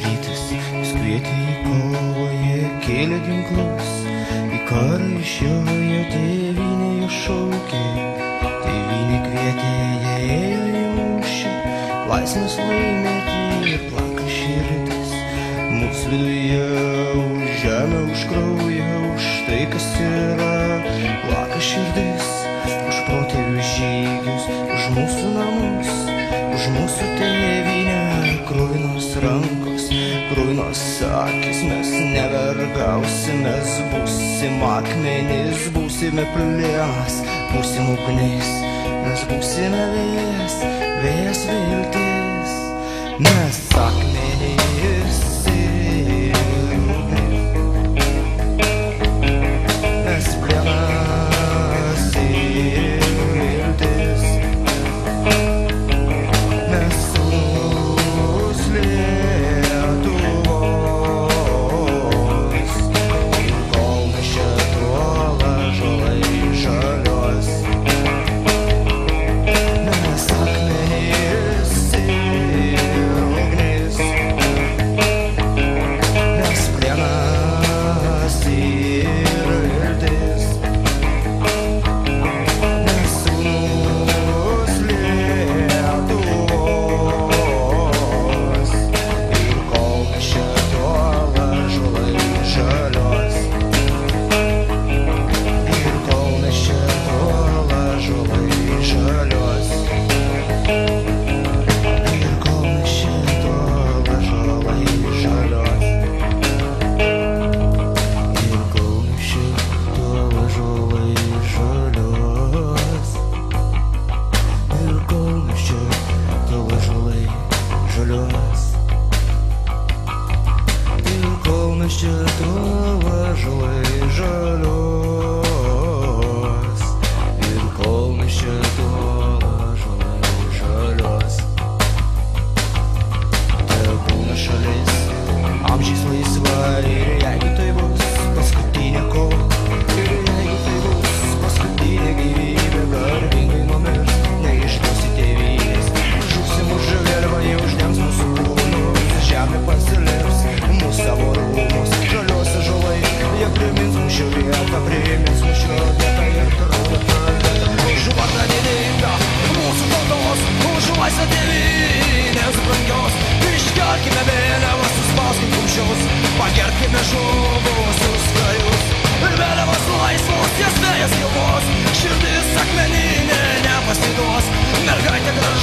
rytas, jis kvietė į kovą, jie kėlė ginklus, į karą išjojo, tėvynė jo šaukė, tėvynė kvietė, jie ėjo į mūšį, laisvės laimėti ir plaka širdis, mūsų viduje už žemę, už kraują, už tai, kas yra, plaka širdis, už protėvių žygius, už mūsų namus, už mūsų tėvynę, kruvinos rankos, kruvinos akis, mes nevergausim, mes būsim akmenys, būsime plėnas, būsim ugnis, mes būsime vėjas, vėjas viltis, mes akmenys ir ugnis, mes plėnas ir viltis. Pagerbkime žuvusius karius ir vėliavos laisvos, ties vėjas gyvos, širdis akmeninė nepasiduos, mergaitė graži.